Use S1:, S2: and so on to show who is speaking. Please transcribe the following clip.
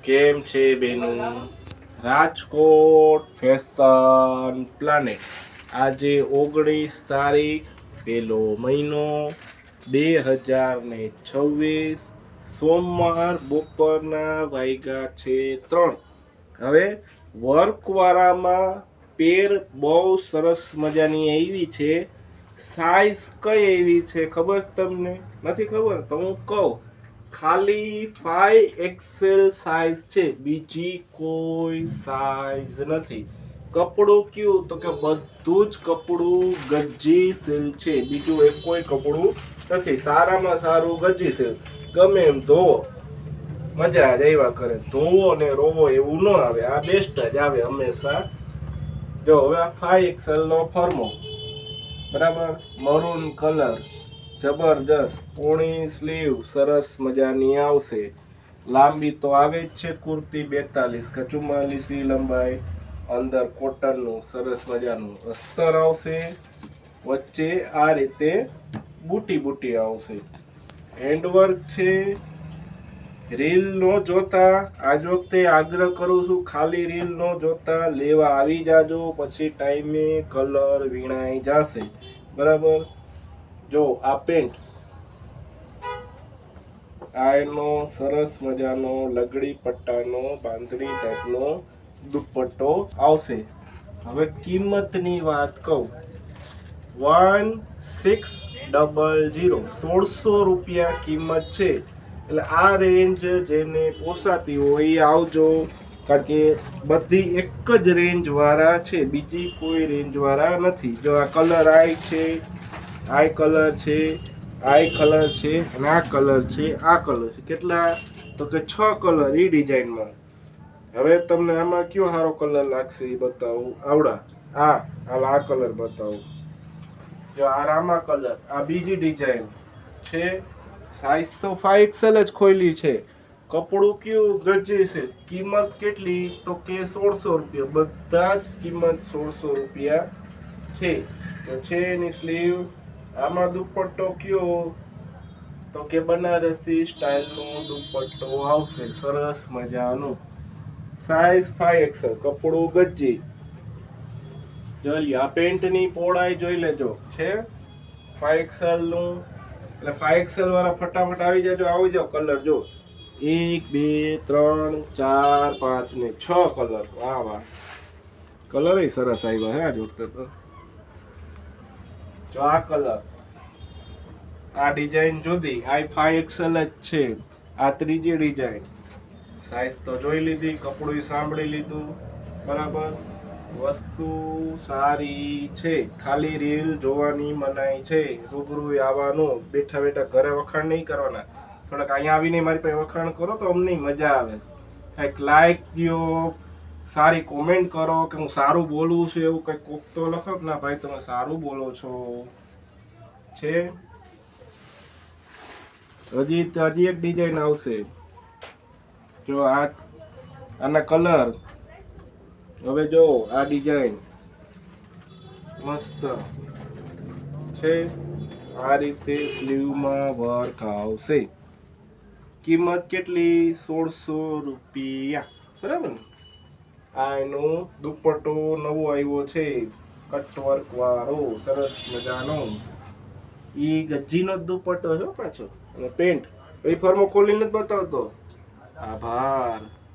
S1: કેમ છે બેનું? રાજકોટ ફેશન પ્લાનેટ આજે 19 તારીખ 1લો મહિનો 2026 સોમવાર બપોરના વાગ્યા છે 3. હવે વર્કવાળામાં પેર બહુ સરસ મજાની આવી છે. સાઈઝ કઈ એવી છે ખબર તમને? નથી ખબર તો હું કહું. ખાલી 5XL સાઈઝ છે, બીજી કોઈ સાઈઝ નથી. કપડું કયું તો કે બધું જ કપડું ગજી સેલ છે, બીજું એક કોઈ કપડું નથી. સારામાં સારું ગજી સેલ. ગમે એમ ધોવો મજા જ આવ્યા કરે. ધોવો ને રોવો એવું ન આવે, આ બેસ્ટ જ આવે હંમેશા. જો હવે આ 5XL નો ફર્મો બરાબર, મરૂન કલર જબરજસ્ત, પોણી સ્લીવ સરસ મજાની આવશે. લાંબી તો આવે જ છે કુર્તી, 42 કે 44 લંબાઈ. અંદર કોટનનું સરસ મજાનું અસ્તર આવશે. વચ્ચે આ રીતે બુટી બુટી આવશે. હેન્ડવર્ક છે. રીલ નો જોતા આજ વખતે આગ્રહ કરું છું, ખાલી રીલ નો જોતા લેવા આવી જાજો, પછી ટાઈમે કલર વીણાઈ જશે. બરાબર. જો આ પેન્ટ, આ એનો સરસ મજાનો લગડી પટ્ટાનો બાંધણી ટાઈપનો દુપટ્ટો આવશે. હવે કિંમતની વાત કહું, 1600 રૂપિયા કિંમત છે. એટલે આ રેન્જ જેને પોસાતી હોય એ આવજો, કારણ કે બધી એક જ રેન્જ વાળા છે, બીજી કોઈ રેન્જ વાળા નથી. જો આ કલર આઈ છે, આઈ કલર છે, આઈ કલર છે, અને આ કલર છે, આ કલર છે. કેટલા તો કે 6 કલર ઈ ડિઝાઇનમાં. હવે તમને આમાં કયો સારો કલર લાગશે એ બતાવું. આવડા આ કલર બતાવું. જો આ રામા કલર, આ બીજી ડિઝાઇન છે. સાઈઝ તો 5XL જ ખોલી છે. કપડું કયું ગજે છે. કિંમત કેટલી તો કે 1600 રૂપિયા. બધા જ કિંમત 1600 રૂપિયા છે. તો છે એની સ્લીવ. આમાં દુપટ્ટો કયો તો કે બનારસી સ્ટાઇલનો દુપટ્ટો આવશે, સરસ મજાનો. સાઈઝ 5XL, કપડું ગજી. જોઈ આ પેન્ટની પહોળાઈ જોઈ લેજો, છે 5XL નું. એટલે 5XL વાળા ફટાફટ આવી જાજો. આવી જાઓ. કલર જો 1 2 3 4 5 ને 6 કલર. વાહ વાહ, કલર એ સરસ આવ્યા હે આજ વખતે તો. જો આ કલર, આ ડિઝાઇન જુદી, આ 5XL જ છે. આ ત્રીજી ડિઝાઇન. સાઈઝ તો જોઈ લીધી, કપડું સાંભળી લીધું. બરાબર. વસ્તુ સારી છે, ખાલી રીલ જોવાની મનાઈ છે, રૂબરૂ આવવાનું. બેઠા બેઠા ઘરે વખાણ નહીં કરવાના, થોડાક અહીંયા આવીને મારી પાસે વખાણ કરો તો અમને મજા આવે. કંઈક લાઈક દો, સારી કોમેન્ટ કરો કે હું સારું બોલું છું એવું કંઈક કોક તો લખો કે ના ભાઈ તમે સારું બોલો છો. છે હજી એક ડિઝાઇન આવશે. જો આના કલર. હવે જો આ ડિઝાઇન મસ્ત છે. આ રીતે સ્લીવમાં વર્ક આવશે. કિંમત કેટલી? 1600 રૂપિયા. બરાબર ને? આ એનો દુપટ્ટો નવો આવ્યો છે, કટવર્ક વાળો સરસ મજાનો. ઈ ગજીનો દુપટ્ટો છે પાછો. અને પેન્ટ એ ફર્મો ખોલીને જ બતાવતો. આભાર.